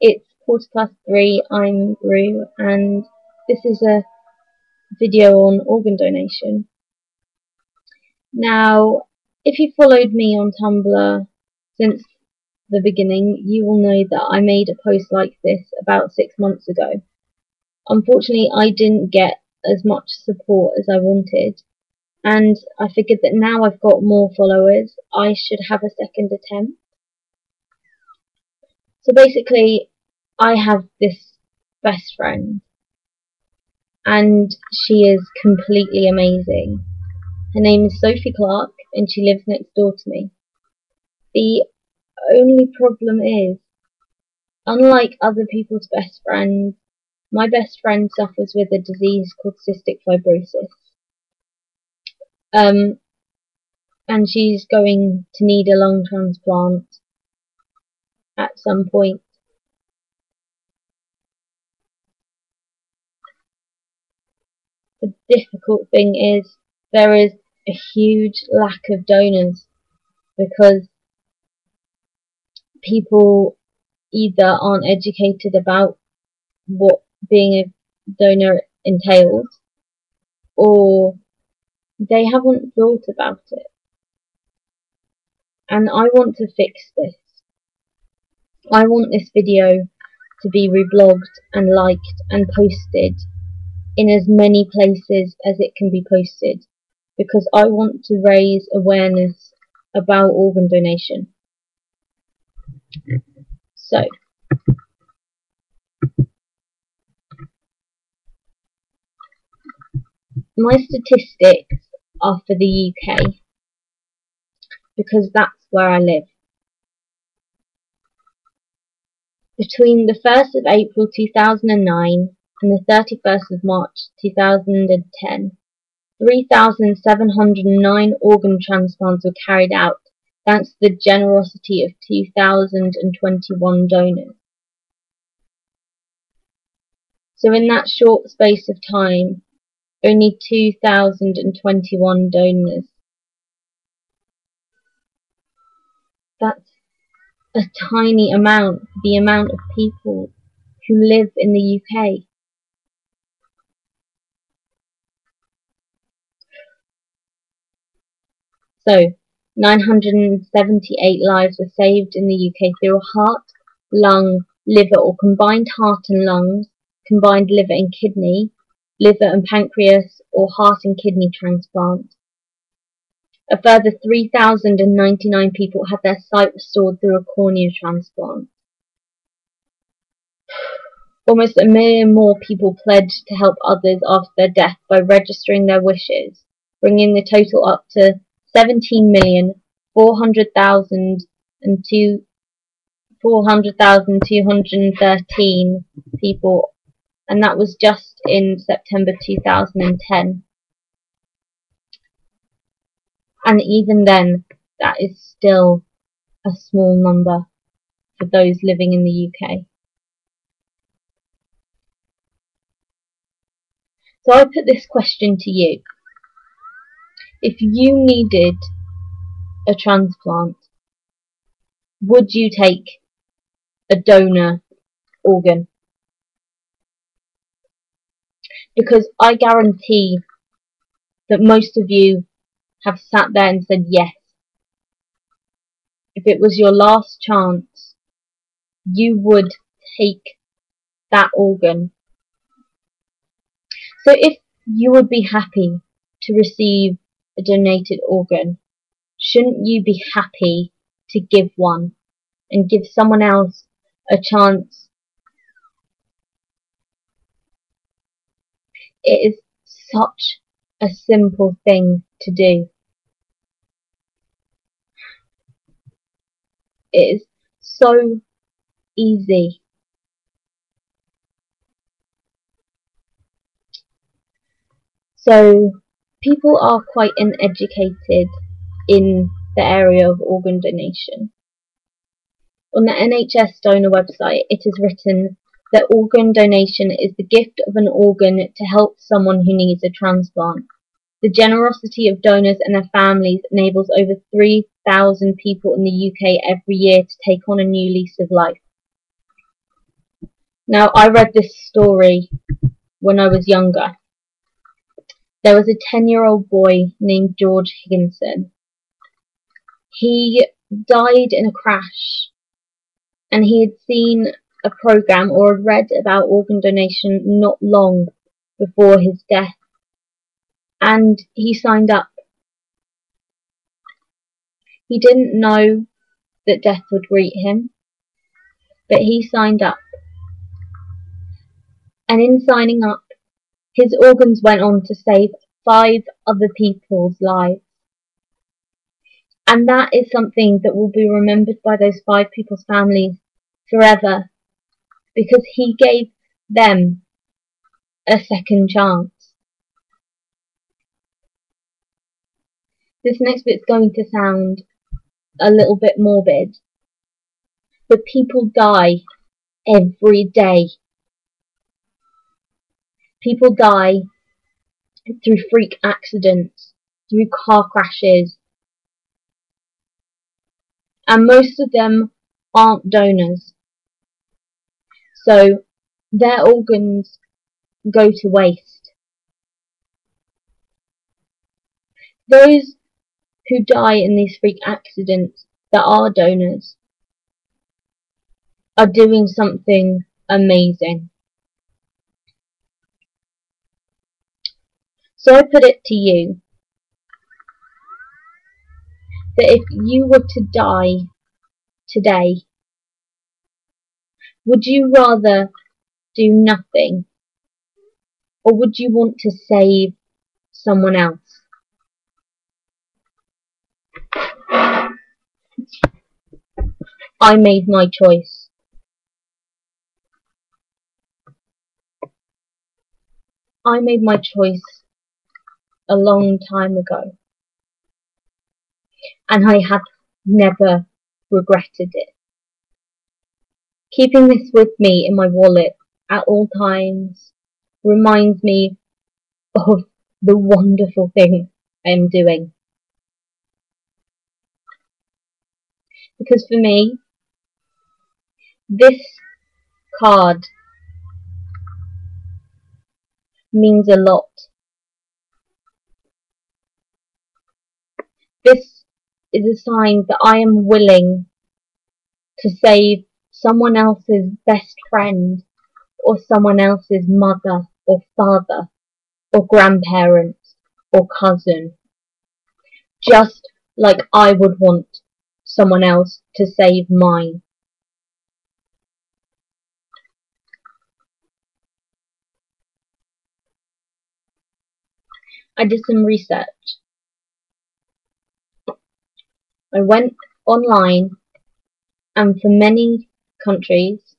It's 3:15, I'm Rue, and this is a video on organ donation. Now, if you followed me on Tumblr since the beginning, you will know that I made a post like this about 6 months ago. Unfortunately, I didn't get as much support as I wanted, and I figured that now I've got more followers, I should have a second attempt. So basically, I have this best friend, and she is completely amazing. Her name is Sophie Clark, and she lives next door to me. The only problem is, unlike other people's best friends, my best friend suffers with a disease called cystic fibrosis. And she's going to need a lung transplant at some point. The difficult thing is there is a huge lack of donors because people either aren't educated about what being a donor entails, or they haven't thought about it. And I want to fix this. I want this video to be reblogged and liked and posted in as many places as it can be posted, because I want to raise awareness about organ donation. So, my statistics are for the UK, because that's where I live. Between the 1st of April 2009 and the 31st of March 2010, 3,709 organ transplants were carried out, thanks to the generosity of 2,021 donors. So in that short space of time, only 2,021 donors. That's a tiny amount for the amount of people who live in the UK. So, 978 lives were saved in the UK through a heart, lung, liver or combined heart and lungs, combined liver and kidney, liver and pancreas or heart and kidney transplant. A further 3,099 people had their sight restored through a cornea transplant. Almost 1 million more people pledged to help others after their death by registering their wishes, bringing the total up to 17,400,213 people, and that was just in September 2010. And even then, that is still a small number for those living in the UK. So I put this question to you. If you needed a transplant, would you take a donor organ? Because I guarantee that most of you have sat there and said yes. If it was your last chance, you would take that organ. So if you would be happy to receive a donated organ, shouldn't you be happy to give one and give someone else a chance? It is such a simple thing to do. It is so easy. So people are quite uneducated in the area of organ donation. On the NHS donor website, it is written that organ donation is the gift of an organ to help someone who needs a transplant. The generosity of donors and their families enables over 3,000 people in the UK every year to take on a new lease of life. Now, I read this story when I was younger. There was a 10-year-old boy named George Higginson. He died in a crash, and he had seen a program or had read about organ donation not long before his death, and he signed up. He didn't know that death would greet him, but he signed up. And in signing up, his organs went on to save 5 other people's lives. And that is something that will be remembered by those 5 people's families forever, because he gave them a second chance. This next bit's going to sound a little bit morbid, but people die every day. People die through freak accidents, through car crashes, and most of them aren't donors. So their organs go to waste. Those who die in these freak accidents that are donors are doing something amazing. So I put it to you that if you were to die today, would you rather do nothing, or would you want to save someone else? I made my choice. I made my choice a long time ago, and I have never regretted it. Keeping this with me in my wallet at all times reminds me of the wonderful thing I am doing. Because for me, this card means a lot. This is a sign that I am willing to save someone else's best friend, or someone else's mother or father or grandparent or cousin, just like I would want someone else to save mine. I did some research. I went online, and for many countries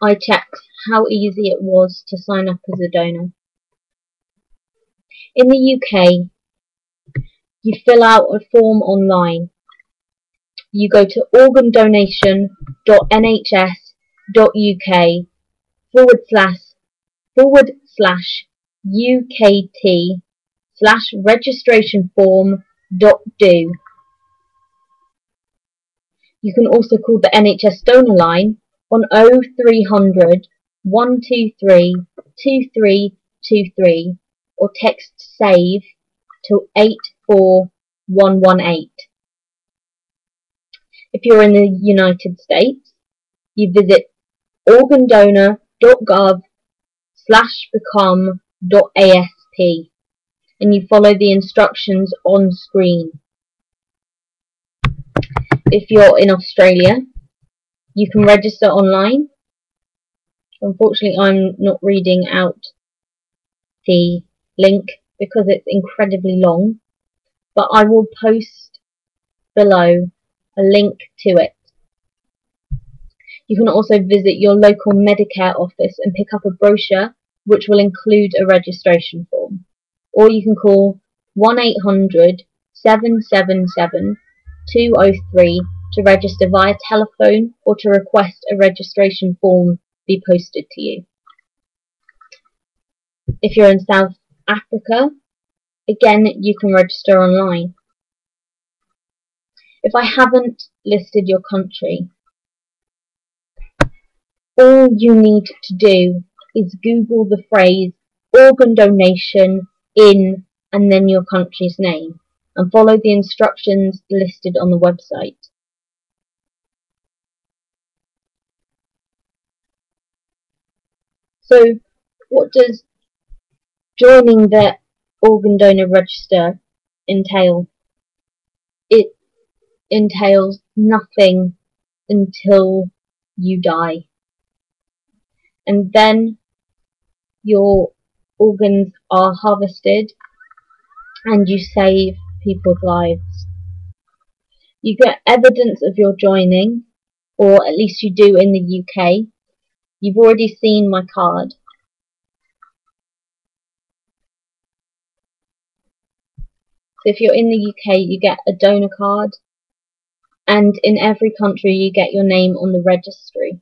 I checked how easy it was to sign up as a donor. In the UK, you fill out a form online. You go to organdonation.nhs.uk/UKT/registration-form.do. You can also call the NHS donor line on 0300 123 2323 or text SAVE to 84118. If you're in the United States, you visit organdonor.gov/become.asp and you follow the instructions on screen. If you're in Australia, you can register online. Unfortunately, I'm not reading out the link because it's incredibly long, but I will post below a link to it. You can also visit your local Medicare office and pick up a brochure which will include a registration form. Or you can call 1-800-777-203 to register via telephone or to request a registration form be posted to you. If you're in South Africa, again, you can register online. If I haven't listed your country, All you need to do is Google the phrase organ donation in and then your country's name and follow the instructions listed on the website. So, what does joining the organ donor register entail? It entails nothing until you die. And then your organs are harvested and you save people's lives. You get evidence of your joining, or at least you do in the UK. You've already seen my card. So if you're in the UK, you get a donor card, and in every country you get your name on the registry.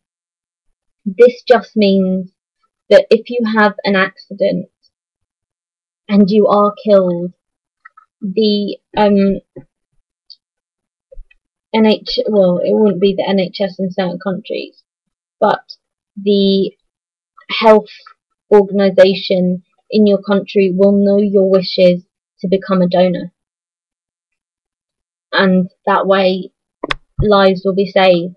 This just means that if you have an accident and you are killed, the well, it wouldn't be the NHS in certain countries, but the health organisation in your country will know your wishes to become a donor, and that way lives will be saved.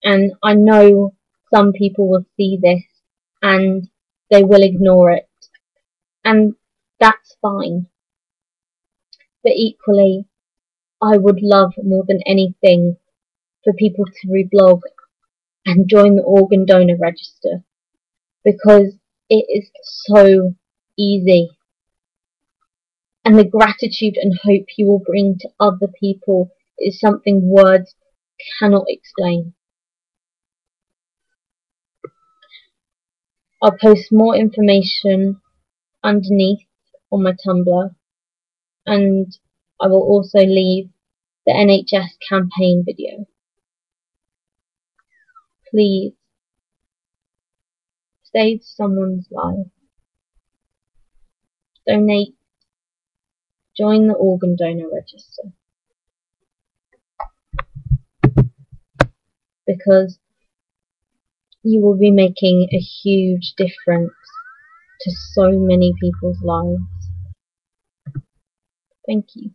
And I know some people will see this and they will ignore it, and that's fine. But equally, I would love more than anything for people to reblog and join the organ donor register, because it is so easy. And the gratitude and hope you will bring to other people is something words cannot explain. I'll post more information underneath on my Tumblr, and I will also leave the NHS campaign video. Please save someone's life. Donate. Join the organ donor register. Because you will be making a huge difference to so many people's lives. Thank you.